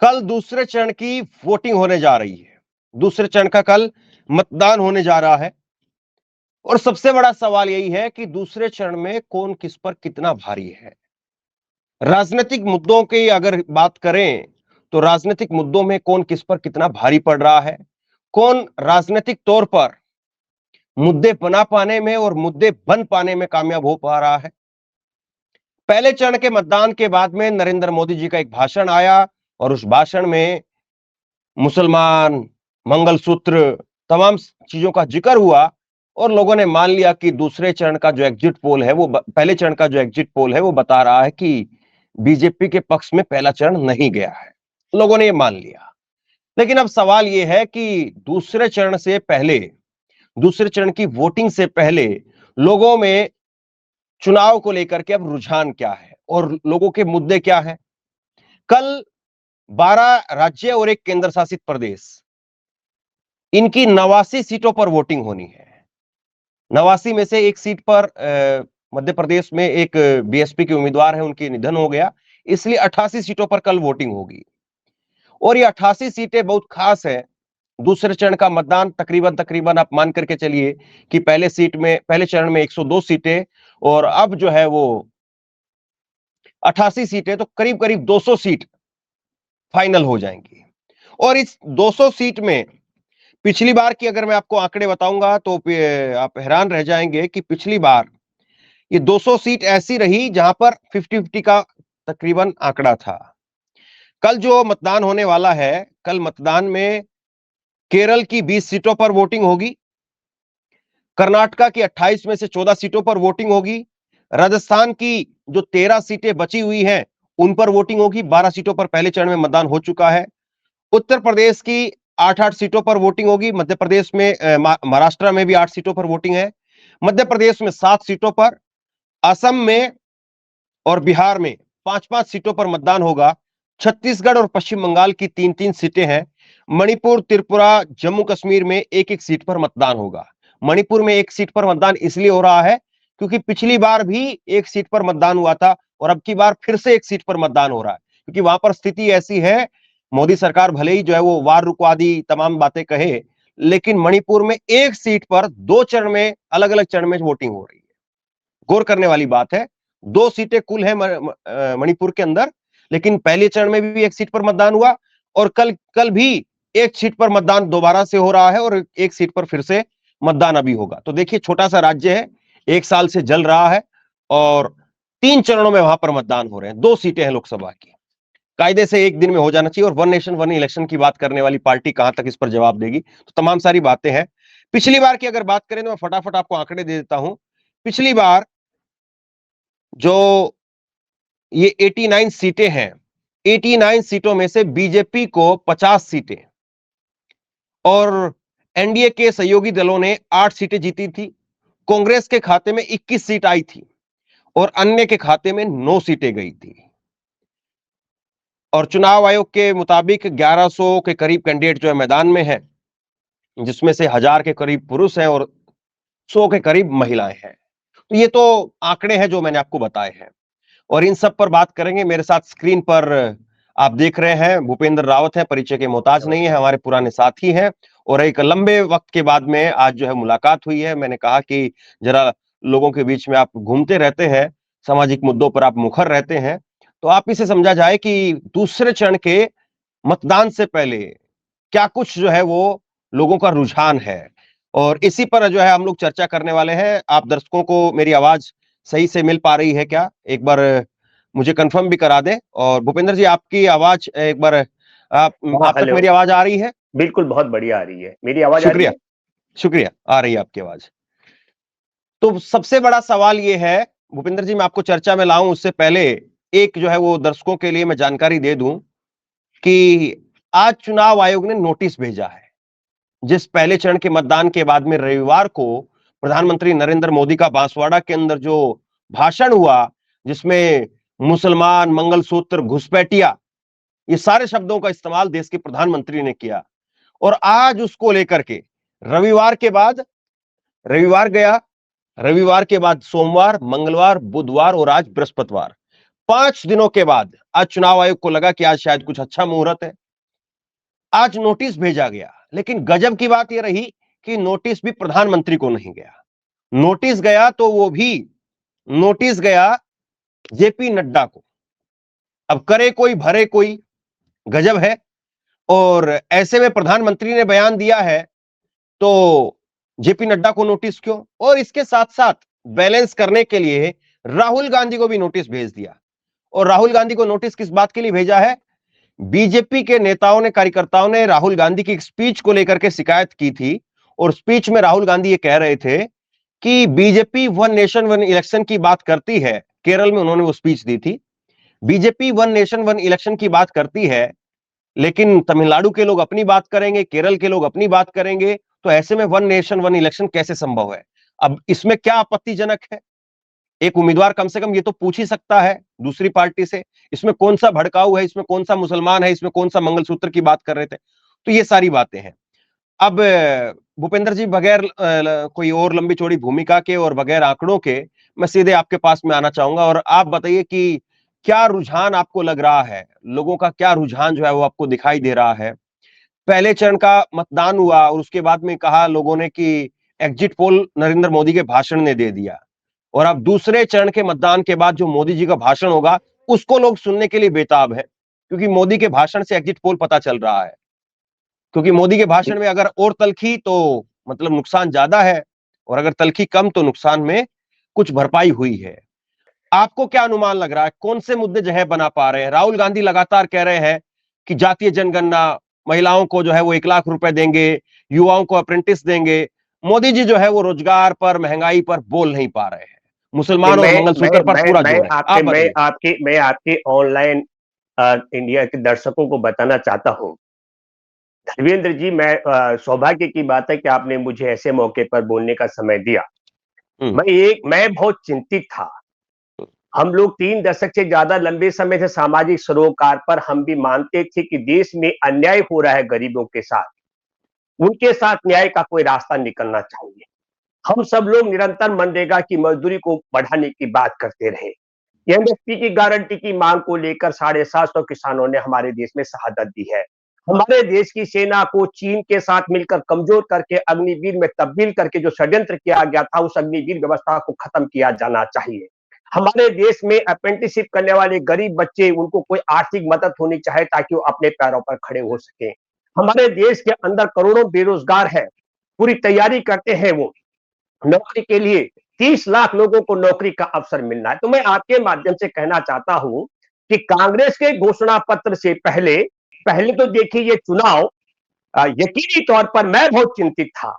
कल दूसरे चरण की वोटिंग होने जा रही है। दूसरे चरण का कल मतदान होने जा रहा है और सबसे बड़ा सवाल यही है कि दूसरे चरण में कौन किस पर कितना भारी है। राजनीतिक मुद्दों की अगर बात करें तो राजनीतिक मुद्दों में कौन किस पर कितना भारी पड़ रहा है, कौन राजनीतिक तौर पर मुद्दे बना पाने में और मुद्दे बन पाने में कामयाब हो पा रहा है। पहले चरण के मतदान के बाद में नरेंद्र मोदी जी का एक भाषण आया और उस भाषण में मुसलमान, मंगलसूत्र, तमाम चीजों का जिक्र हुआ और लोगों ने मान लिया कि दूसरे चरण का जो एग्जिट पोल है वो पहले चरण का जो एग्जिट पोल है वो बता रहा है कि बीजेपी के पक्ष में पहला चरण नहीं गया है। लोगों ने ये मान लिया। लेकिन अब सवाल ये है कि दूसरे चरण से पहले, दूसरे चरण की वोटिंग से पहले लोगों में चुनाव को लेकर के अब रुझान क्या है और लोगों के मुद्दे क्या हैं। कल 12 राज्य और एक केंद्र शासित प्रदेश, इनकी 89 सीटों पर वोटिंग होनी है। 89 में से एक सीट पर मध्य प्रदेश में एक बीएसपी के उम्मीदवार है, उनकी निधन हो गया, इसलिए 88 सीटों पर कल वोटिंग होगी और ये 88 सीटें बहुत खास है। दूसरे चरण का मतदान तकरीबन तकरीबन आप मान करके चलिए कि पहले चरण में 102 सीटें और अब जो है वो 88 सीटें, तो करीब करीब 200 सीट फाइनल हो जाएंगी। और इस 200 सीट में पिछली बार की अगर मैं आपको आंकड़े बताऊंगा तो आप हैरान रह जाएंगे कि पिछली बार ये 200 सीट ऐसी रही जहां पर 50-50 का तकरीबन आंकड़ा था। कल जो मतदान होने वाला है, कल मतदान में केरल की 20 सीटों पर वोटिंग होगी, कर्नाटका की 28 में से 14 सीटों पर वोटिंग होगी, राजस्थान की जो 13 सीटें बची हुई हैं उन पर वोटिंग होगी। 12 सीटों पर पहले चरण में मतदान हो चुका है। उत्तर प्रदेश की 8-8 सीटों पर वोटिंग होगी। मध्य प्रदेश में महाराष्ट्र में भी 8 सीटों पर वोटिंग है। मध्य प्रदेश में 7 सीटों पर, असम में और बिहार में 5-5 सीटों पर मतदान होगा। छत्तीसगढ़ और पश्चिम बंगाल की 3-3 सीटें हैं। मणिपुर, त्रिपुरा, जम्मू कश्मीर में एक एक सीट पर मतदान होगा। मणिपुर में एक सीट पर मतदान इसलिए हो रहा है क्योंकि पिछली बार भी एक सीट पर मतदान हुआ था और अब की बार फिर से एक सीट पर मतदान हो रहा है क्योंकि वहां पर स्थिति ऐसी है। मोदी सरकार भले ही जो है वो वार रुकवादी तमाम बातें कहे, लेकिन मणिपुर में एक सीट पर 2 चरण में, अलग अलग चरण में वोटिंग हो रही है। गौर करने वाली बात है, 2 सीटें कुल है मणिपुर के अंदर, लेकिन पहले चरण में भी एक सीट पर मतदान हुआ और कल भी एक सीट पर मतदान दोबारा से हो रहा है और एक सीट पर फिर से मतदान अभी होगा। तो देखिए, छोटा सा राज्य है, 1 साल से जल रहा है और 3 चरणों में वहां पर मतदान हो रहे हैं। 2 सीटें हैं लोकसभा की, कायदे से एक दिन में हो जाना चाहिए। और वन नेशन वन इलेक्शन की बात करने वाली पार्टी कहां तक इस पर जवाब देगी, तो तमाम सारी बातें हैं। पिछली बार की अगर बात करें तो मैं फटाफट आपको आंकड़े दे देता हूं। पिछली बार जो ये 89 सीटें हैं, 89 सीटों में से बीजेपी को 50 सीटें और एनडीए के सहयोगी दलों ने 8 सीटें जीती थी। कांग्रेस के खाते में 21 सीट आई थी और अन्य के खाते में 9 सीटें गई थी। और चुनाव आयोग के मुताबिक 1100 के करीब कैंडिडेट जो है मैदान में है, जिसमें से 1000 के करीब पुरुष हैं और 100 के करीब महिलाएं हैं। तो ये तो आंकड़े हैं जो मैंने आपको बताए हैं और इन सब पर बात करेंगे। मेरे साथ स्क्रीन पर आप देख रहे हैं भूपेंद्र रावत है, परिचय के मोहताज नहीं है, हमारे पुराने साथी हैं और एक लंबे वक्त के बाद में आज जो है मुलाकात हुई है। मैंने कहा कि जरा लोगों के बीच में आप घूमते रहते हैं, सामाजिक मुद्दों पर आप मुखर रहते हैं, तो आप इसे समझा जाए कि दूसरे चरण के मतदान से पहले क्या कुछ जो है वो लोगों का रुझान है और इसी पर जो है हम लोग चर्चा करने वाले हैं। आप दर्शकों को मेरी आवाज सही से मिल पा रही है क्या, एक बार मुझे कंफर्म भी करा दें। और भूपेंद्र जी, आपकी आवाज एक बार आप तक हेलो। मेरी आवाज आ रही है? बिल्कुल, बहुत बढ़िया आ रही है। मेरी आवाज आ रही शुक्रिया, है? शुक्रिया, आ रही है आपकी आवाज। तो सबसे बड़ा सवाल ये है भूपेंद्र जी, मैं आपको चर्चा में लाऊं उससे पहले एक जो है वो दर्शकों के लिए मैं जानकारी दे दूं कि आज चुनाव आयोग ने नोटिस भेजा है। जिस पहले चरण के मतदान के बाद में रविवार को प्रधानमंत्री नरेंद्र मोदी का बांसवाड़ा के अंदर जो भाषण हुआ, जिसमें मुसलमान, मंगलसूत्र, घुसपैठिया, ये सारे शब्दों का इस्तेमाल देश के प्रधानमंत्री ने किया और आज उसको लेकर के रविवार के बाद, रविवार गया, रविवार के बाद सोमवार, मंगलवार, बुधवार और आज बृहस्पतिवार, 5 दिनों के बाद आज चुनाव आयोग को लगा कि आज शायद कुछ अच्छा मुहूर्त है, आज नोटिस भेजा गया। लेकिन गजब की बात यह रही कि नोटिस भी प्रधानमंत्री को नहीं गया। नोटिस गया तो वो भी नोटिस गया जेपी नड्डा को। अब करे कोई भरे कोई, गजब है। और ऐसे में प्रधानमंत्री ने बयान दिया है तो जेपी नड्डा को नोटिस क्यों? और इसके साथ साथ बैलेंस करने के लिए राहुल गांधी को भी नोटिस भेज दिया। और राहुल गांधी को नोटिस किस बात के लिए भेजा है? बीजेपी के नेताओं ने, कार्यकर्ताओं ने राहुल गांधी की एक स्पीच को लेकर के शिकायत की थी। और स्पीच में राहुल गांधी ये कह रहे थे कि BJP one nation one election की बात करती है। केरल में उन्होंने वो स्पीच दी थी। BJP one nation one election की बात करती है, लेकिन तमिलनाडु के लोग अपनी बात करेंगे, केरल के लोग अपनी बात करेंगे, तो ऐसे में वन नेशन वन इलेक्शन कैसे संभव है? अब इसमें क्या आपत्तिजनक है? एक उम्मीदवार कम से कम ये तो पूछ ही सकता है दूसरी पार्टी से, इसमें कौन सा भड़काऊ है, इसमें कौन सा मुसलमान है, इसमें कौन सा मंगलसूत्र की बात कर रहे थे। तो ये सारी बातें हैं। अब भूपेंद्र जी, बगैर कोई और लंबी चौड़ी भूमिका के और बगैर आंकड़ों के, मैं सीधे आपके पास में आना चाहूंगा और आप बताइए कि क्या रुझान आपको लग रहा है, लोगों का क्या रुझान जो है वो आपको दिखाई दे रहा है? पहले चरण का मतदान हुआ और उसके बाद में कहा लोगों ने कि एग्जिट पोल नरेंद्र मोदी के भाषण ने दे दिया, और अब दूसरे चरण के मतदान के बाद जो मोदी जी का भाषण होगा उसको लोग सुनने के लिए बेताब है, क्योंकि मोदी के भाषण से एग्जिट पोल पता चल रहा है। क्योंकि मोदी के भाषण में अगर और तलखी तो मतलब नुकसान ज्यादा है, और अगर तलखी कम तो नुकसान में कुछ भरपाई हुई है। आपको क्या अनुमान लग रहा है, कौन से मुद्दे जो है बना पा रहे हैं? राहुल गांधी लगातार कह रहे हैं कि जातीय जनगणना, महिलाओं को जो है वो 1 लाख रुपए देंगे, युवाओं को अप्रेंटिस देंगे। मोदी जी जो है वो रोजगार पर, महंगाई पर बोल नहीं पा रहे हैं। मुसलमान और मंगलसूत्र पर पूरा जोर है। आप बताइए। मैं आपके ऑनलाइन इंडिया के दर्शकों को बताना चाहता हूं, धर्मेंद्र जी, मैं सौभाग्य की बात है कि आपने मुझे ऐसे मौके पर बोलने का समय दिया। मैं बहुत चिंतित था। हम लोग 3 दशक से ज्यादा लंबे समय से सामाजिक सरोकार पर हम भी मानते थे कि देश में अन्याय हो रहा है गरीबों के साथ, उनके साथ न्याय का कोई रास्ता निकलना चाहिए। हम सब लोग निरंतर मनरेगा की मजदूरी को बढ़ाने की बात करते रहे। एमएसपी की गारंटी की मांग को लेकर 750 किसानों ने हमारे देश में शहादत दी है। हमारे देश की सेना को चीन के साथ मिलकर कमजोर करके अग्निवीर में तब्दील करके जो षड्यंत्र किया गया था, उस अग्निवीर व्यवस्था को खत्म किया जाना चाहिए। हमारे देश में अप्रेंटिसशिप करने वाले गरीब बच्चे, उनको कोई आर्थिक मदद होनी चाहिए ताकि वो अपने पैरों पर खड़े हो सके। हमारे देश के अंदर करोड़ों बेरोजगार है, पूरी तैयारी करते हैं वो नौकरी के लिए। 30 लाख लोगों को नौकरी का अवसर मिलना है। तो मैं आपके माध्यम से कहना चाहता हूं कि कांग्रेस के घोषणा पत्र से पहले पहले तो देखिए ये चुनाव, यकीनी तौर पर मैं बहुत चिंतित था।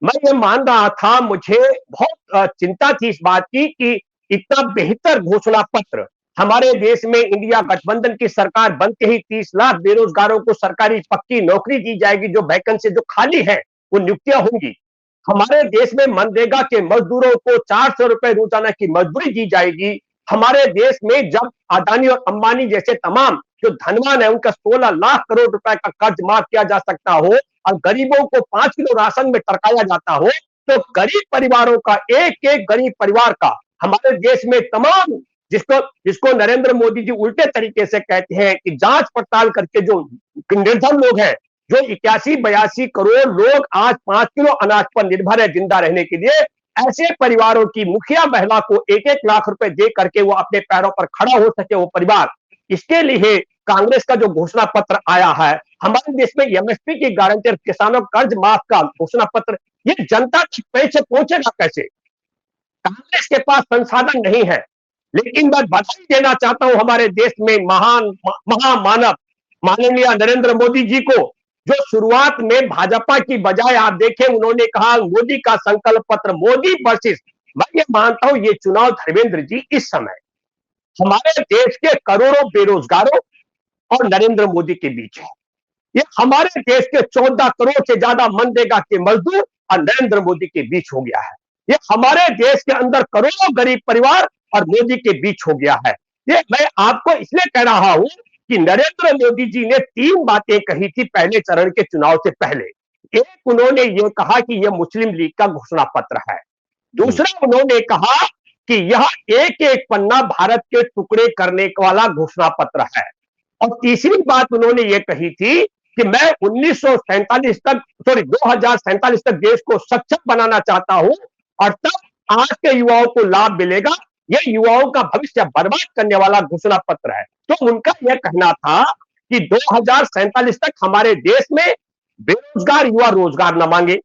मैं ये मान रहा था, मुझे बहुत चिंता थी इस बात की कि इतना बेहतर घोषणा पत्र हमारे देश में इंडिया गठबंधन की सरकार बनते ही 30 लाख बेरोजगारों को सरकारी पक्की नौकरी दी जाएगी, जो वैकेंसी जो खाली है वो नियुक्तियां होंगी। हमारे देश में मनरेगा के मजदूरों को 400 रुपए रोजाना की मजदूरी दी जाएगी। हमारे देश में जब अदानी और अंबानी जैसे तमाम जो धनवान है उनका 16 लाख करोड़ रुपए का कर्ज माफ किया जा सकता हो और गरीबों को 5 किलो राशन में टरकाया जाता हो, तो गरीब परिवारों का, एक एक गरीब परिवार का हमारे देश में तमाम, जिसको जिसको नरेंद्र मोदी जी उल्टे तरीके से कहते हैं कि जांच पड़ताल करके जो निर्धन लोग हैं, जो 81-82 करोड़ लोग आज 5 किलो अनाज पर निर्भर है जिंदा रहने के लिए, ऐसे परिवारों की मुखिया महिला को 1-1 लाख रुपए दे करके वो अपने पैरों पर खड़ा हो सके वो परिवार, इसके लिए कांग्रेस का जो घोषणा पत्र आया है, हमारे देश में एमएसपी की गारंटी और किसानों कर्ज माफ का घोषणा पत्र, ये जनता तक पैसे पहुंचेगा कैसे? कांग्रेस के पास संसाधन नहीं है। लेकिन मैं बधाई देना चाहता हूं हमारे देश में महान महामानव माननीय नरेंद्र मोदी जी को, जो शुरुआत में भाजपा की बजाय आप देखें उन्होंने कहा मोदी का संकल्प पत्र, मोदी वर्सेस। मैं ये मानता हूं ये चुनाव धर्मेंद्र जी इस समय हमारे देश के करोड़ों बेरोजगारों और नरेंद्र मोदी के बीच है। ये हमारे देश के 14 करोड़ से ज्यादा मनरेगा के मजदूर और नरेंद्र मोदी के बीच हो गया है। ये हमारे देश के अंदर करोड़ों गरीब परिवार और मोदी के बीच हो गया है। ये मैं आपको इसलिए कह रहा हूं कि नरेंद्र मोदी जी ने 3 बातें कही थी पहले चरण के चुनाव से पहले। एक, उन्होंने ये कहा कि यह मुस्लिम लीग का घोषणा पत्र है। दूसरा, उन्होंने कहा कि यह एक एक पन्ना भारत के टुकड़े करने वाला घोषणा पत्र है। और तीसरी बात उन्होंने ये कही थी कि मैं 1947 तक 2047 तक देश को सक्षम बनाना चाहता हूं और तब आज के युवाओं को लाभ मिलेगा। यह युवाओं का भविष्य बर्बाद करने वाला घोषणा पत्र है। तो उनका यह कहना था कि 2047 तक हमारे देश में बेरोजगार युवा रोजगार न मांगे,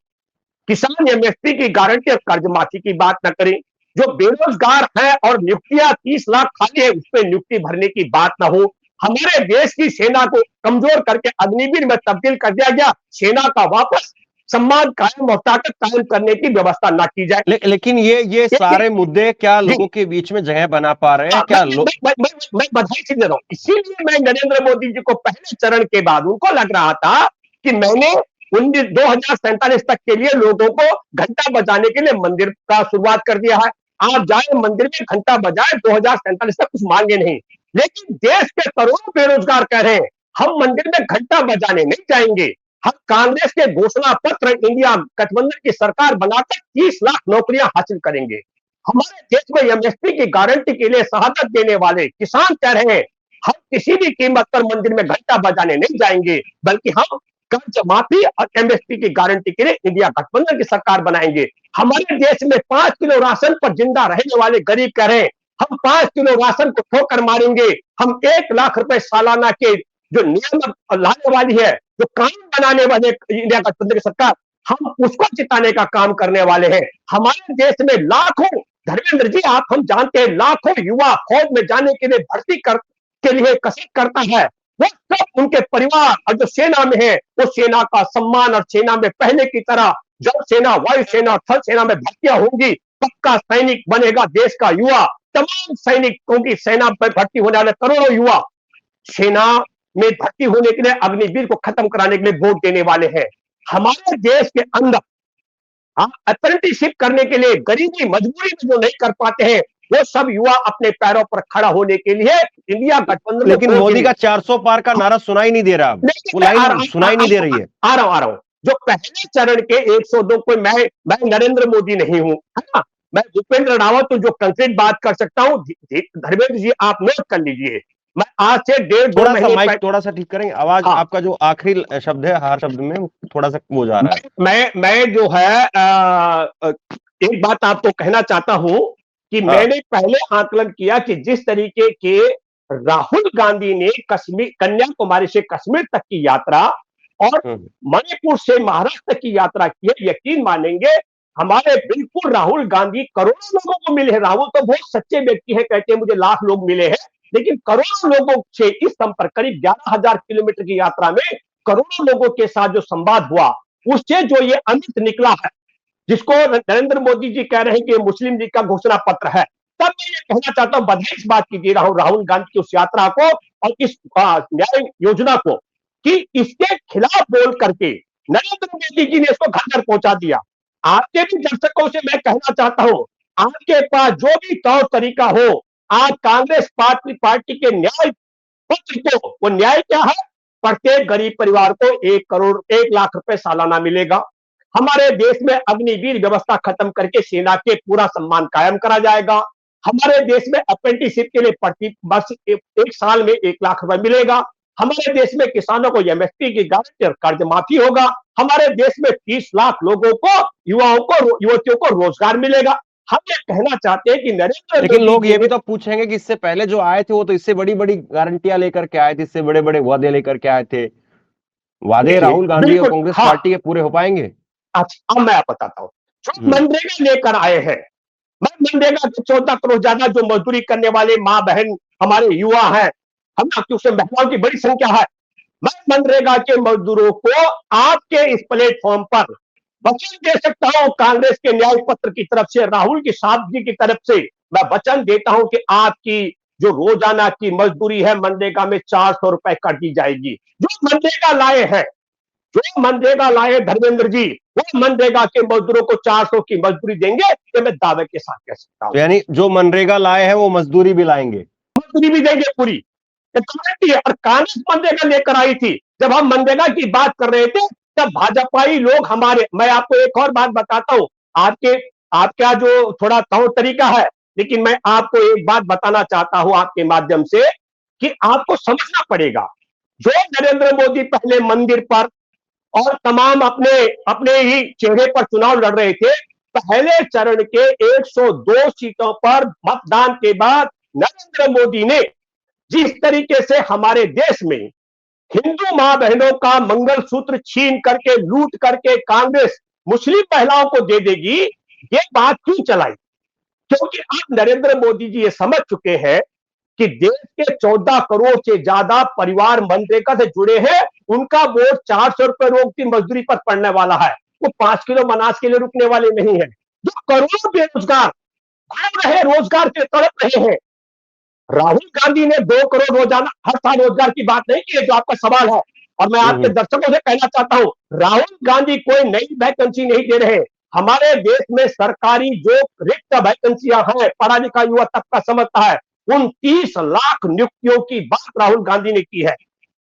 किसान एमएसपी की गारंटी और कर्ज माफी की बात न करें, जो बेरोजगार है और नियुक्तियां 30 लाख खाली है उस पर नियुक्ति भरने की बात ना हो, हमारे देश की सेना को कमजोर करके अग्निवीर में तब्दील कर दिया गया, सेना का वापस सम्मान कायम और ताकत कायम करने की व्यवस्था ना की जाए। लेकिन ये सारे मुद्दे क्या लोगों के बीच में जगह बना पा रहे हैं? क्या मैं बधाई से दे रहा हूं, इसीलिए मैं नरेंद्र मोदी जी को पहले चरण के बाद उनको लग रहा था कि मैंने 2047 तक के लिए लोगों को घंटा बजाने के लिए मंदिर का शुरुआत कर दिया है। आप जाए मंदिर में घंटा बजाए, 2047 तक कुछ मांगे नहीं। लेकिन देश के करोड़ों बेरोजगार कह रहे हैं हम मंदिर में घंटा बजाने नहीं जाएंगे, हम कांग्रेस के घोषणा पत्र इंडिया गठबंधन की सरकार बनाकर 30 लाख नौकरियां हासिल करेंगे। हमारे देश में एमएसपी की गारंटी के लिए शहादत देने वाले किसान कह रहे हैं हम किसी भी कीमत पर मंदिर में घंटा बजाने नहीं जाएंगे, बल्कि हम कर्ज माफी और एमएसपी की गारंटी के लिए इंडिया गठबंधन की सरकार बनाएंगे। हमारे देश में 5 किलो राशन पर जिंदा रहने वाले गरीब कह रहे हैं हम 5 किलो राशन को ठोकर मारेंगे, हम 1 लाख रुपए सालाना के जो नियम लाने वाली है, जो कानून बनाने वाले इंडिया गठबंधन की सरकार, हम उसको चिताने का काम करने वाले हैं। हमारे देश में लाखों, धर्मेंद्र जी आप हम जानते हैं, लाखों युवा फौज में जाने के लिए भर्ती के लिए कसरत करता है, वो सब उनके परिवार और जो सेना में है वो सेना का सम्मान और सेना में पहले की तरह जल सेना, वायु सेना, थल सेना में भर्तियां होंगी, पक्का सैनिक बनेगा देश का युवा। तमाम सैनिकों की सेना में भर्ती होने वाले करोड़ों युवा सेना में भर्ती होने के लिए, अग्निवीर को खत्म कराने के लिए वोट देने वाले हैं। हमारे देश के अंदर अप्रेंटिसशिप करने के लिए गरीबी मजबूरी में जो नहीं कर पाते हैं वो सब युवा अपने पैरों पर खड़ा होने के लिए इंडिया गठबंधन। लेकिन मोदी का 400 पार का नारा सुनाई नहीं दे रहा, वो लाइन सुनाई नहीं दे रही है। आ रहा हूं। जो पहले चरण के 102 को मैं नरेंद्र मोदी नहीं हूं, है ना, मैं भूपेंद्र रावत जो कंक्रीट बात कर सकता हूं। धर्मेंद्र जी आप नोट कर लीजिए, मैं आज से 1.5-2 महीने थोड़ा सा ठीक करेंगे आवाज। आपका जो आखिरी शब्द है हर शब्द में थोड़ा सा वो जा रहा है। मैं जो है एक बात आपको कहना चाहता हूं कि मैंने पहले आकलन किया कि जिस तरीके के राहुल गांधी ने कश्मीर, कन्याकुमारी से कश्मीर तक की यात्रा और मणिपुर से महाराष्ट्र तक की यात्रा की है, यकीन मानेंगे हमारे बिल्कुल राहुल गांधी करोड़ों लोगों को मिले हैं। राहुल तो बहुत सच्चे व्यक्ति हैं, कहते हैं मुझे लाख लोग मिले हैं, लेकिन करोड़ों लोगों से इस संपर्क, करीब 11,000 किलोमीटर की यात्रा में करोड़ों लोगों के साथ जो संवाद हुआ, उससे जो ये अमित निकला है जिसको नरेंद्र मोदी जी कह रहे हैं कि मुस्लिम लीग का घोषणा पत्र है, तब मैं ये कहना चाहता हूं, बधाई इस बात की दे रहा हूं राहुल गांधी की उस यात्रा को और इस न्याय योजना को कि इसके खिलाफ बोल करके नरेंद्र मोदी जी ने इसको घर घर पहुंचा दिया। आपके भी दर्शकों से मैं कहना चाहता हूं, आपके पास जो भी तौर तरीका हो, आज कांग्रेस पार्टी के न्याय पत्र को, वो न्याय क्या है, प्रत्येक गरीब परिवार को 1 लाख रुपए सालाना मिलेगा। हमारे देश में अग्निवीर व्यवस्था खत्म करके सेना के पूरा सम्मान कायम करा जाएगा। हमारे देश में अप्रेंटिसशिप के लिए प्रति वर्ष 1 साल में 1 लाख रुपए मिलेगा। हमारे देश में किसानों को एमएसपी की गारंटी और कर्ज माफी होगा। हमारे देश में 30 लाख लोगों को, युवाओं को, युवतियों को रोजगार मिलेगा। हम ये कहना चाहते हैं कि नरेंद्र, लेकिन लोग ये भी तो पूछेंगे कि इससे पहले जो आए थे वो तो इससे बड़ी बड़ी गारंटियां लेकर के आए थे, इससे बड़े बड़े वादे लेकर के आए थे। वादे राहुल गांधी और कांग्रेस पार्टी के पूरे हो पाएंगे? अच्छा, अब मैं आप बताता हूं, जो मनरेगा लेकर आए हैं, मैं मनरेगा के 14 करोड़ ज्यादा जो मजदूरी करने वाले माँ बहन हमारे युवा हैं, हम उसमें महिलाओं की बड़ी संख्या है, मैं मनरेगा के मजदूरों को आपके इस प्लेटफॉर्म पर वचन दे सकता हूं, कांग्रेस के न्याय पत्र की तरफ से, राहुल की साहब जी की तरफ से मैं वचन देता हूं कि आपकी जो रोजाना की मजदूरी है मनरेगा में 400 रुपए कर दी जाएगी। जो मनरेगा लाए हैं, जो मनरेगा लाए धर्मेंद्र जी, वो मनरेगा के मजदूरों को 400 की मजदूरी देंगे, ये मैं दावे के साथ कह सकता हूं। यानी जो मनरेगा लाए हैं वो मजदूरी भी लाएंगे, मजदूरी भी देंगे पूरी, और कांग्रेस मनरेगा लेकर आई थी। जब हम मनरेगा की बात कर रहे थे तब भाजपाई लोग हमारे, मैं आपको एक और बात बताता हूं, आपका जो थोड़ा तौर तरीका है, लेकिन मैं आपको एक बात बताना चाहता हूं आपके माध्यम से कि आपको समझना पड़ेगा, जो नरेंद्र मोदी पहले मंदिर पर और तमाम अपने अपने ही चेहरे पर चुनाव लड़ रहे थे, पहले चरण के 102 सीटों पर मतदान के बाद नरेंद्र मोदी ने जिस तरीके से हमारे देश में हिंदू मां बहनों का मंगलसूत्र छीन करके लूट करके कांग्रेस मुस्लिम महिलाओं को दे देगी, ये बात क्यों चलाई? क्योंकि अब नरेंद्र मोदी जी ये समझ चुके हैं कि देश के 14 करोड़ से ज्यादा परिवार मनरेगा से जुड़े हैं, उनका वोट 400 रुपए रोज की मजदूरी पर पड़ने वाला है, वो 5 किलो अनाज के लिए रुकने वाले नहीं है। जो करोड़ों बेरोजगार घूम रहे रोजगार के तड़प रहे हैं, राहुल गांधी ने 2 करोड़ रोजाना हर साल रोजगार की बात नहीं की है, जो आपका सवाल है। और मैं आपके दर्शकों से कहना चाहता हूं, राहुल गांधी कोई नई वैकेंसी नहीं दे रहे। हमारे देश में सरकारी जो रिक्त वैकेंसियां हैं, पढ़ा लिखा युवा तबका समझता है, 29 लाख नियुक्तियों की बात राहुल गांधी ने की है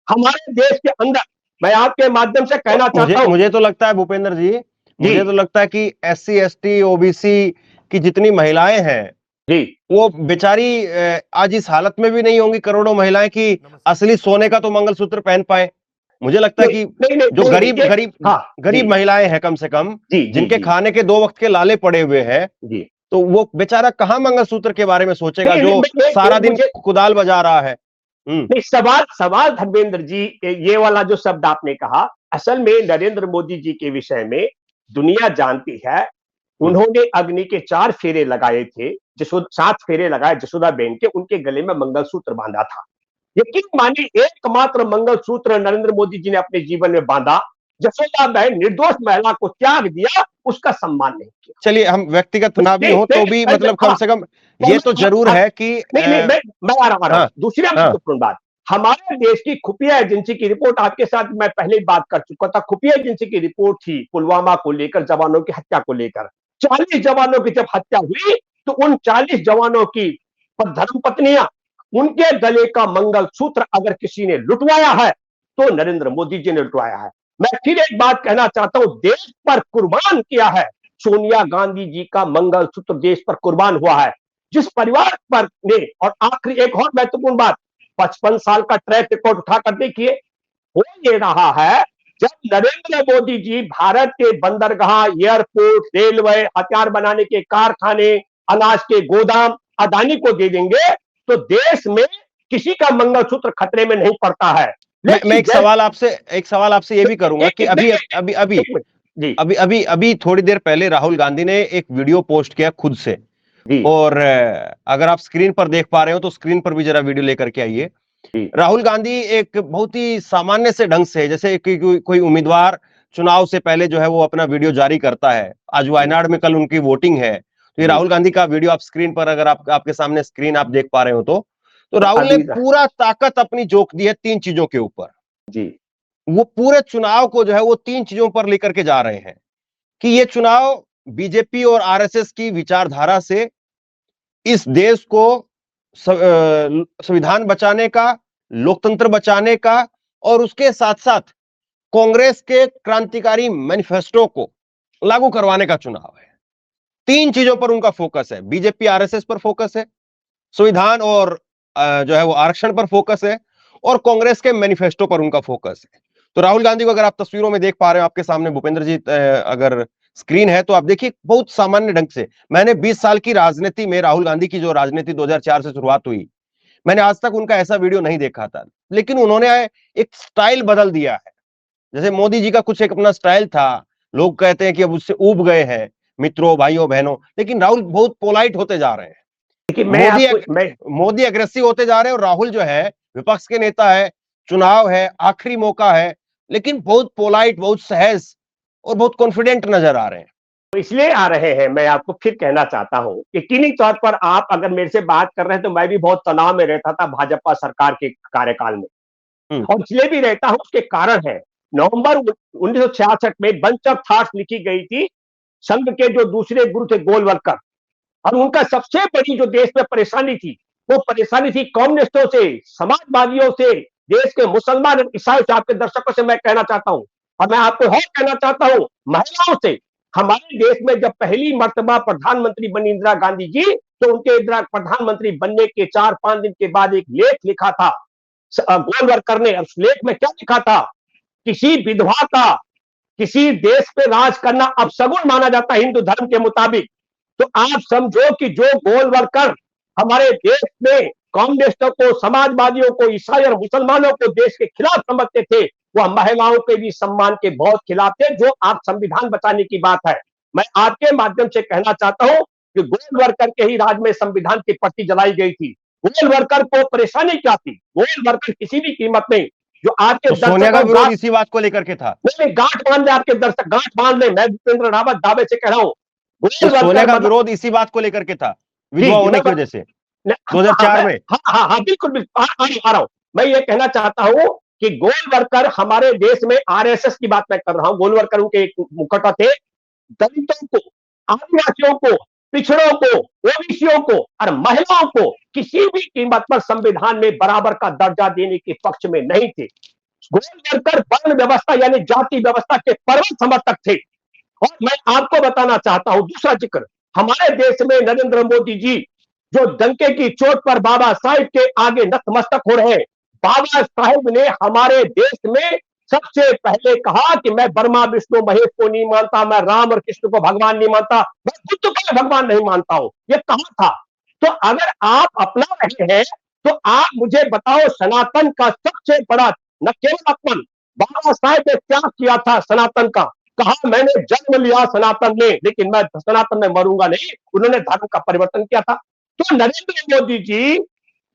हमारे देश के अंदर। मैं आपके माध्यम से कहना चाहता हूं, मुझे तो लगता है भूपेंद्र जी, मुझे तो लगता है कि SC ST OBC की जितनी महिलाएं हैं जी, वो बेचारी आज इस हालत में भी नहीं होंगी, करोड़ों महिलाएं, कि असली सोने का तो मंगलसूत्र पहन पाए। मुझे लगता है कि जो गरीब महिलाएं हैं, कम से कम जिनके खाने के 2 वक्त के लाले पड़े हुए हैं, तो वो बेचारा कहां मंगलसूत्र के बारे में सोचेगा, जो सारा दिन कुदाल बजा रहा है। नहीं, सवाल धर्मेंद्र जी, ये वाला जो शब्द आपने कहा, असल में नरेंद्र मोदी जी के विषय में दुनिया जानती है। उन्होंने अग्नि के 4 फेरे लगाए थे, 7 फेरे लगाए जसोदा बेन के, उनके गले में मंगलसूत्र बांधा था। यकीन मानिए, एकमात्र मंगलसूत्र नरेंद्र मोदी जी ने अपने जीवन में बांधा, जसोदा बहन निर्दोष महिला को त्याग दिया, उसका सम्मान नहीं किया। चलिए, हम व्यक्तिगत ना भी हो तो भी मतलब कम से कम ये तो जरूर है कि मैं आ रहा हूं। दूसरी महत्वपूर्ण बात, हमारे देश की खुफिया एजेंसी की रिपोर्ट, आपके साथ मैं पहले बात कर चुका था, खुफिया एजेंसी की रिपोर्ट थी पुलवामा को लेकर, जवानों की हत्या को लेकर। 40 जवानों की जब हत्या हुई तो उन 40 जवानों की धर्मपत्नियां, उनके गले का मंगलसूत्र अगर किसी ने लुटवाया है तो नरेंद्र मोदी जी ने लुटवाया है। मैं फिर एक बात कहना चाहता हूं, देश पर कुर्बान किया है। सोनिया गांधी जी का मंगलसूत्र देश पर कुर्बान हुआ है, जिस परिवार पर ने। और आखिरी एक और महत्वपूर्ण बात, 55 साल का ट्रैक रिकॉर्ड उठाकर देखिए, हो ये रहा है, जब नरेंद्र मोदी जी भारत के बंदरगाह, एयरपोर्ट, रेलवे, हथियार बनाने के कारखाने, अनाज के गोदाम अदानी को दे देंगे तो देश में किसी का मंगलसूत्र खतरे में नहीं पड़ता है। मैं एक सवाल आपसे ये भी करूंगा कि अभी थोड़ी देर पहले राहुल गांधी ने एक वीडियो पोस्ट किया खुद से, और अगर आप स्क्रीन पर देख पा रहे हो तो स्क्रीन पर भी जरा वीडियो लेकर के आइए। राहुल गांधी एक बहुत ही सामान्य से ढंग से, जैसे कि कोई उम्मीदवार चुनाव से पहले जो है वो अपना वीडियो जारी करता है। आज वायनाड में कल उनकी वोटिंग है, तो ये राहुल गांधी का वीडियो आप स्क्रीन पर, अगर आपके सामने स्क्रीन आप देख पा रहे हो तो राहुल ने पूरा ताकत अपनी झोंक दी है 3 चीजों के ऊपर जी। वो पूरे चुनाव को जो है वो 3 चीजों पर लेकर के जा रहे हैं कि ये चुनाव बीजेपी और RSS की विचारधारा से इस देश को संविधान बचाने का, लोकतंत्र बचाने का, और उसके साथ साथ कांग्रेस के क्रांतिकारी मैनिफेस्टो को लागू करवाने का चुनाव है। 3 चीजों पर उनका फोकस है। बीजेपी RSS पर फोकस है, संविधान और जो है वो आरक्षण पर फोकस है, और कांग्रेस के मैनिफेस्टो पर उनका फोकस है। तो राहुल गांधी को अगर आप तस्वीरों में देख पा रहे हो, आपके सामने भूपेंद्र जी, अगर स्क्रीन है तो आप देखिए, बहुत सामान्य ढंग से, मैंने 20 साल की राजनीति में राहुल गांधी की जो राजनीति 2004 से शुरुआत हुई, मैंने आज तक उनका ऐसा वीडियो नहीं देखा था। लेकिन उन्होंने एक स्टाइल बदल दिया है। जैसे मोदी जी का कुछ एक अपना स्टाइल था, लोग कहते हैं कि अब उससे ऊब गए हैं मित्रों, भाइयों, बहनों, लेकिन राहुल बहुत पोलाइट होते जा रहे हैं। मोदी अग्रेसिव होते जा रहे हैं, और राहुल जो है विपक्ष के नेता है, चुनाव है, आखिरी मौका है, लेकिन बहुत पोलाइट, बहुत सहज और बहुत कॉन्फिडेंट नजर आ रहे हैं। इसलिए आ रहे हैं, मैं आपको फिर कहना चाहता हूं, यकीनी तौर पर आप अगर मेरे से बात कर रहे हैं तो मैं भी बहुत तनाव में रहता था भाजपा सरकार के कार्यकाल में, और इसलिए भी रहता हूं, उसके कारण है, नवंबर 1966 में बंच ऑफ थॉट्स लिखी गई थी, संघ के जो दूसरे गुरु थे गोलवलकर, और उनका सबसे बड़ी जो देश में परेशानी थी, वो परेशानी थी कम्युनिस्टों से, समाजवादियों से, देश के मुसलमान और ईसाई से। आपके दर्शकों से मैं कहना चाहता हूं, और मैं आपको और कहना चाहता हूं, महिलाओं से। हमारे देश में जब पहली मर्तबा प्रधानमंत्री बनी इंदिरा गांधी जी, तो उनके प्रधानमंत्री बनने के 4-5 दिन के बाद एक लेख लिखा था गोलवलकर ने। उस लेख में क्या लिखा था? किसी विधवा का किसी देश पे राज करना अपशगुन माना जाता है हिंदू धर्म के मुताबिक। तो आप समझो कि जो गोलवलकर हमारे देश में कम्युनिस्टों को, समाजवादियों को, ईसाई और मुसलमानों को देश के खिलाफ समझते थे, वह महिलाओं के भी सम्मान के बहुत खिलाफ थे, जो आप संविधान बचाने की बात है। मैं आपके माध्यम से कहना चाहता हूं कि गोलवलकर के ही राज में संविधान की पट्टी जलाई गई थी। गोलवलकर को परेशानी क्या थी? गोलवलकर किसी भी कीमत नहीं, जो आपके तो सोनिया का दर्शकों विरोध इसी बात को लेकर के था। नहीं, गांठ बांध ले, आपके दर्शक गांठ बांध ले, मैं भूपेंद्र रावत दावे से कह रहा हूं तो सोनिया गोलवलकर का मतलब विरोध इसी बात को लेकर के था, जी विधवा जी होने मैं की वजह से हाँ 2004 में। हाँ हाँ हाँ बिल्कुल बिल्कुल आ रहा हूं। मैं ये कहना चाहता हूं कि गोलवलकर हमारे देश में आरएसएस की बात मैं कर रहा हूं। गोलवलकर उनके एक मुखौटा थे। दलितों को, आदिवासियों को, पिछड़ों को, ओबीसीयों को और महिलाओं को किसी भी कीमत पर संविधान में बराबर का दर्जा देने के पक्ष में नहीं थे। गोलवलकर वर्ण व्यवस्था यानी जाति व्यवस्था के परम समर्थक थे। और मैं आपको बताना चाहता हूं दूसरा जिक्र, हमारे देश में नरेंद्र मोदी जी जो डंके की चोट पर बाबा साहेब के आगे नतमस्तक हो रहे हैं। बाबा साहेब ने हमारे देश में सबसे पहले कहा कि मैं ब्रह्मा विष्णु महेश को नहीं मानता, मैं राम और कृष्ण को भगवान नहीं मानता, मैं बुद्ध को भगवान नहीं मानता हूं। ये कहा था। तो अगर आप अपना रहे हैं तो आप मुझे बताओ, सनातन का सबसे बड़ा न केवल अपमान, बाबा साहेब ने त्याग किया था सनातन का। कहा मैंने जन्म लिया सनातन में, लेकिन मैं सनातन में मरूंगा नहीं। उन्होंने धर्म का परिवर्तन किया था। तो नरेंद्र मोदी जी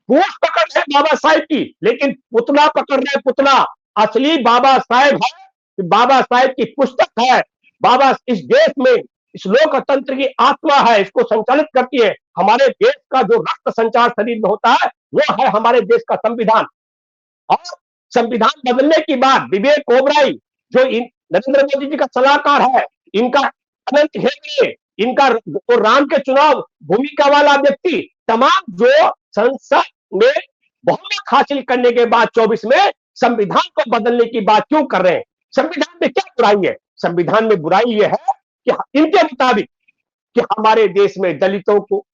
पूछ पकड़ रहे बाबा साहेब की, लेकिन पुतला पकड़ रहे पुतला। असली बाबा साहेब है, बाबा साहेब की पुस्तक है। बाबा इस देश में इस लोकतंत्र की आत्मा है, इसको संचालित करती है। हमारे देश का जो रक्त संचार शरीर में होता है वो है हमारे देश का संविधान। और संविधान बदलने की बात विवेक ओबराई जो नरेंद्र मोदी जी का सलाहकार है, इनका अनंत हेगड़े, इनका तो राम के चुनाव भूमिका वाला व्यक्ति, तमाम जो संसद में बहुमत हासिल करने के बाद 24 में संविधान को बदलने की बात क्यों कर रहे हैं? संविधान में क्या बुराई है? संविधान में बुराई यह है कि इनके मुताबिक कि हमारे देश में दलितों को,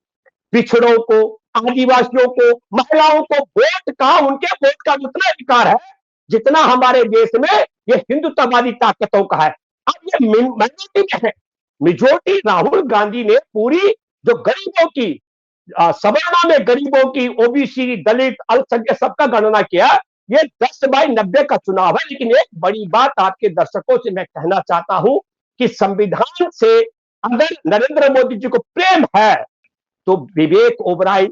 पिछड़ों को, आदिवासियों को, महिलाओं को वोट का, उनके वोट का उतना अधिकार है जितना हमारे देश में ये हिंदुत्ववादी ताकतों का है। अब ये माइनॉरिटी में है, मेजोरिटी। राहुल गांधी ने पूरी जो गरीबों की, सवर्णा में गरीबों की, ओबीसी, दलित, अल्पसंख्यक सबका गणना किया। ये 10/90 का चुनाव है। लेकिन एक बड़ी बात आपके दर्शकों से मैं कहना चाहता हूं कि संविधान से अगर नरेंद्र मोदी जी को प्रेम है तो विवेक ओबराय,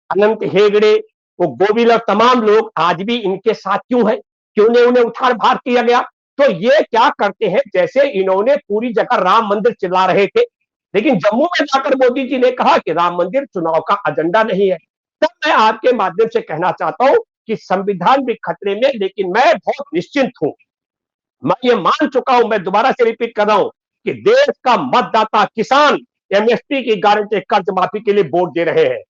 अनंत हेगड़े, वो गोविल और तमाम लोग आज भी इनके साथ क्यों है? क्यों नहीं उन्हें उठार भार किया गया? तो ये क्या करते हैं, जैसे इन्होंने पूरी जगह राम मंदिर चिल्ला रहे थे, लेकिन जम्मू में जाकर मोदी जी ने कहा कि राम मंदिर चुनाव का एजेंडा नहीं है। तब मैं आपके माध्यम से कहना चाहता हूं कि संविधान भी खतरे में, लेकिन मैं बहुत निश्चिंत हूं। मैं ये मान चुका हूं, मैं दोबारा से रिपीट कर रहा हूं कि देश का मतदाता किसान एमएसपी की गारंटी कर्ज माफी के लिए वोट दे रहे हैं।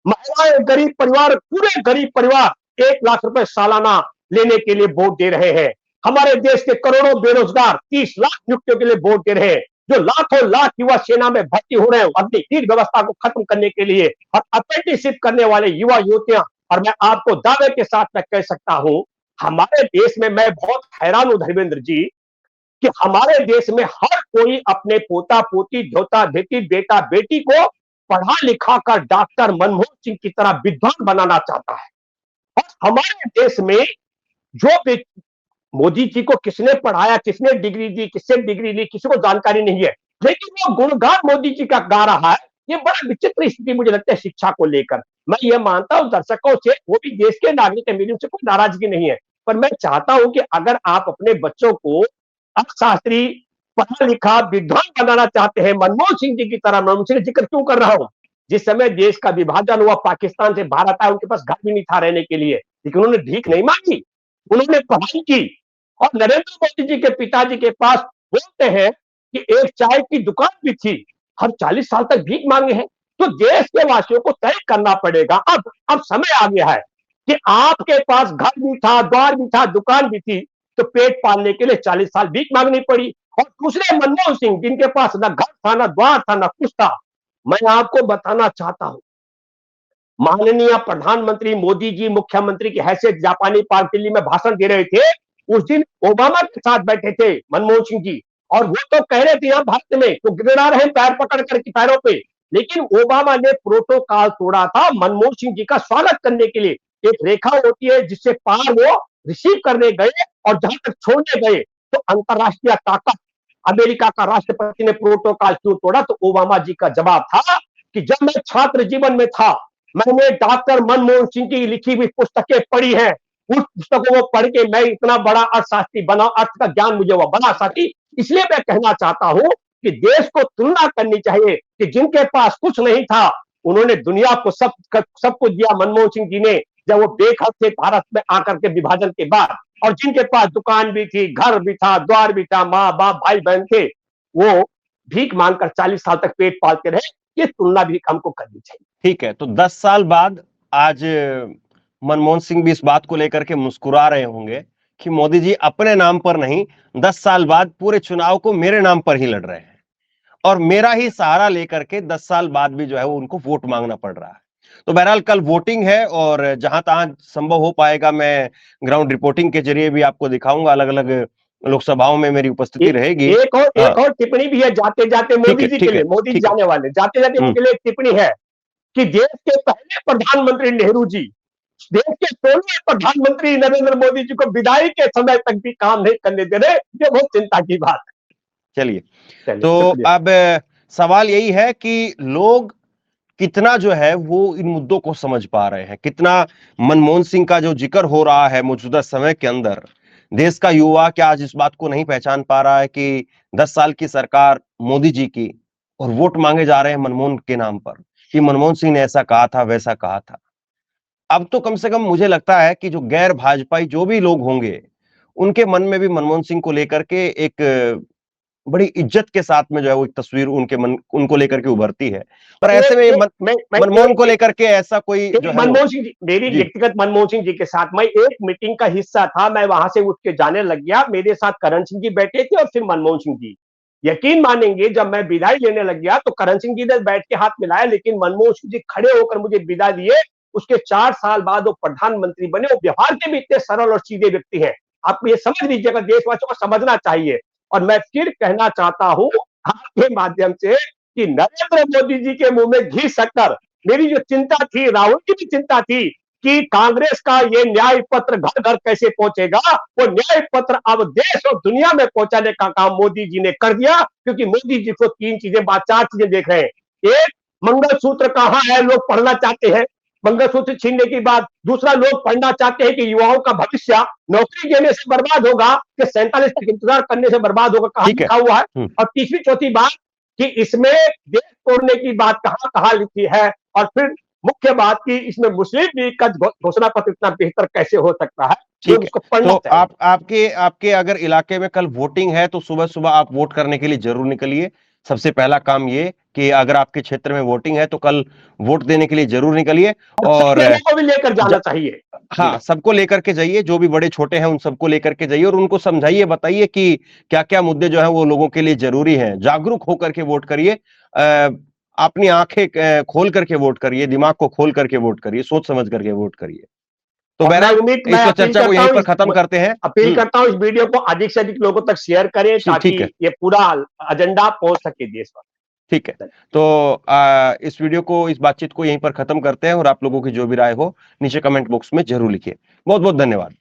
महिलाएं, गरीब परिवार, पूरे गरीब परिवार 1 लाख रुपए सालाना लेने के लिए वोट दे रहे हैं। हमारे देश के करोड़ों बेरोजगार 30 लाख नियुक्तियों के लिए वोट दे रहे हैं। जो लाखों लाख युवा सेना में भर्ती हो रहे हैं अपनी नीट व्यवस्था को खत्म करने के लिए, और अप्रेंटिसशिप करने वाले युवा युवतियां। और मैं आपको दावे के साथ मैं कह सकता हूं, हमारे देश में मैं बहुत हैरान हूं धर्मेंद्र जी कि हमारे देश में हर कोई अपने पोता पोती, धोता धोती, बेटा बेटी को पढ़ा लिखा कर डॉक्टर मनमोहन सिंह की तरह विद्वान बनाना चाहता है। और हमारे देश में जो मोदी जी को किसने पढ़ाया, किसने डिग्री दी, किससे डिग्री ली, किसी को जानकारी नहीं है। लेकिन वो गुणगान मोदी जी का गा रहा है। ये बड़ा विचित्र स्थिति मुझे लगता है शिक्षा को लेकर। मैं ये मानता हूं दर्शकों से, वो भी देश के नागरिक है, मेरी उनसे कोई नाराजगी नहीं है, पर मैं चाहता हूं कि अगर आप अपने बच्चों को अर्थशास्त्री, पढ़ा लिखा विद्वान बनाना चाहते हैं मनमोहन सिंह जी की तरह, मैं उनसे जिक्र क्यों कर रहा हूं? जिस समय देश का विभाजन हुआ, पाकिस्तान से भारत आया, उनके पास घर भी नहीं था रहने के लिए, लेकिन उन्होंने भीख नहीं मांगी, उन्होंने पढ़ाई की। और नरेंद्र मोदी जी के पिताजी के पास बोलते हैं कि एक चाय की दुकान भी थी, हर 40 साल तक भीख मांगे हैं। तो देश के वासियों को तय करना पड़ेगा। अब समय आ गया है कि आपके पास घर भी था, द्वार भी था, दुकान भी थी, तो पेट पालने के लिए 40 साल भीख मांगनी पड़ी। और दूसरे मनमोहन सिंह जिनके पास न घर था, न द्वार था, न कुछ था, मैं आपको बताना चाहता हूं, माननीय प्रधानमंत्री मोदी जी मुख्यमंत्री की हैसियत जापानी पार्क दिल्ली में भाषण दे रहे थे। उस दिन ओबामा के साथ बैठे थे मनमोहन सिंह जी, और वो तो कह रहे थे यहाँ भारत में तो गिड़ा रहे पैर पकड़ करके पैरों पे, लेकिन ओबामा ने प्रोटोकॉल तोड़ा था मनमोहन सिंह जी का स्वागत करने के लिए। एक रेखा होती है जिससे पार वो रिसीव करने गए और जहां तक छोड़ने गए, तो अंतरराष्ट्रीय ताकत अमेरिका का राष्ट्रपति ने प्रोटोकॉल क्यों तोड़ा? तो ओबामा जी का जवाब था कि जब मैं छात्र जीवन में था, मैंने डॉक्टर मनमोहन सिंह की लिखी हुई पुस्तकें पढ़ी हैं। उस पुस्तकों को पढ़ के मैं इतना बड़ा अर्थशास्त्री बना, अर्थ का ज्ञान मुझे वह बना सकी। इसलिए मैं कहना चाहता हूं कि देश को तुलना करनी चाहिए कि जिनके पास कुछ नहीं था, उन्होंने दुनिया को सब कुछ दिया मनमोहन सिंह जी ने, जब वो बेघर थे भारत में आकर के विभाजन के बाद, और जिनके पास दुकान भी थी, घर भी था, द्वार भी था, माँ बाप भाई बहन थे, वो भीख मांगकर 40 साल तक पेट पालते रहे। ये तुलना भी हमको करनी चाहिए। ठीक है, तो 10 साल बाद आज मनमोहन सिंह भी इस बात को लेकर के मुस्कुरा रहे होंगे कि मोदी जी अपने नाम पर नहीं, 10 साल बाद पूरे चुनाव को मेरे नाम पर ही लड़ रहे हैं और मेरा ही सहारा लेकर के 10 साल बाद भी जो है वो उनको वोट मांगना पड़ रहा है। तो बहरहाल कल वोटिंग है और जहां तहां संभव हो पाएगा मैं ग्राउंड रिपोर्टिंग के जरिए भी आपको दिखाऊंगा, अलग अलग लोकसभाओं में मेरी उपस्थिति रहेगी। एक और टिप्पणी भी है जाते जाते मोदी जी के लिए, मोदी जी जाने वाले जाते जाते उनके लिए टिप्पणी है कि देश के पहले प्रधानमंत्री नेहरू जी देश के 16वें प्रधानमंत्री नरेंद्र मोदी जी को विदाई के समय तक भी काम नहीं करने दे रहे। ये बहुत चिंता की बात है। चलिए, तो अब सवाल यही है कि लोग कितना जो है वो इन मुद्दों को समझ पा रहे हैं, कितना मनमोहन सिंह का जो जिक्र हो रहा है मौजूदा समय के अंदर, देश का युवा क्या आज इस बात को नहीं पहचान पा रहा है कि 10 साल की सरकार मोदी जी की और वोट मांगे जा रहे हैं मनमोहन के नाम पर कि मनमोहन सिंह ने ऐसा कहा था, वैसा कहा था। अब तो कम से कम मुझे लगता है कि जो गैर भाजपाई जो भी लोग होंगे, उनके मन में भी मनमोहन सिंह को लेकर के एक बड़ी इज्जत के साथ में जो है वो एक तस्वीर उनको लेकर के उभरती है। पर ऐसे में मनमोहन को लेकर के ऐसा कोई जो है मनमोहन सिंह जी, मेरी व्यक्तिगत मनमोहन सिंह जी के साथ मैं एक मीटिंग का हिस्सा था, मैं वहां से उठ के जाने लग गया, मेरे साथ करण सिंह जी बैठे थे और फिर मनमोहन सिंह जी। यकीन मानेंगे जब मैं विदाई लेने लग गया तो करण सिंह जी ने बैठ के हाथ मिलाया, लेकिन मनमोहन सिंह जी खड़े होकर मुझे विदा दिए। उसके 4 साल बाद वो प्रधानमंत्री बने। वो व्यवहार के भी इतने सरल और सीधे व्यक्ति हैं, आप ये समझ लीजिएगा, देशवासियों को समझना चाहिए। और मैं फिर कहना चाहता हूं आपके माध्यम से कि नरेंद्र मोदी जी के मुंह में घी शक्कर। मेरी जो चिंता थी, राहुल की भी चिंता थी कि कांग्रेस का ये न्याय पत्र घर घर कैसे पहुंचेगा, वो न्याय पत्र अब देश और दुनिया में पहुंचाने का काम मोदी जी ने कर दिया, क्योंकि मोदी जी को 4 चीजें देख रहे हैं। एक, मंगलसूत्र कहां है, लोग पढ़ना चाहते हैं, मंगलसूत्र छीनने की बात। दूसरा, लोग पढ़ना चाहते हैं कि युवाओं का भविष्य नौकरी देने से बर्बाद होगा कि 47 तक इंतजार करने से बर्बाद होगा, कहां लिखा हुआ है। और तीसरी चौथी बात कि इसमें देश तोड़ने की बात कहां लिखी है। और फिर मुख्य बात की इसमें मुस्लिम लीग का घोषणा पत्र इतना बेहतर कैसे हो सकता है। ठीक है, तो आपके अगर इलाके में कल वोटिंग है तो सुबह सुबह आप वोट करने के लिए जरूर निकलिए। सबसे पहला काम ये कि अगर आपके क्षेत्र में वोटिंग है तो कल वोट देने के लिए जरूर निकलिए और को भी लेकर जाना चाहिए। हाँ, सबको लेकर के जाइए, जो भी बड़े छोटे हैं उन सबको लेकर के जाइए और उनको समझाइए, बताइए कि क्या क्या मुद्दे जो है वो लोगों के लिए जरूरी हैं। जागरूक होकर के वोट करिए, अपनी आंखें खोल करके वोट करिए, दिमाग को खोल करके वोट करिए, सोच समझ करके वोट करिए। तो बहरहाल इस चर्चा को यहीं पर खत्म करते हैं। अपील करता हूं इस वीडियो को अधिक से अधिक लोगों तक शेयर करें ताकि ये पूरा एजेंडा पहुंच सके देश पर। ठीक है, तो इस वीडियो को, इस बातचीत को यहीं पर खत्म करते हैं और आप लोगों की जो भी राय हो नीचे कमेंट बॉक्स में जरूर लिखिए। बहुत बहुत धन्यवाद।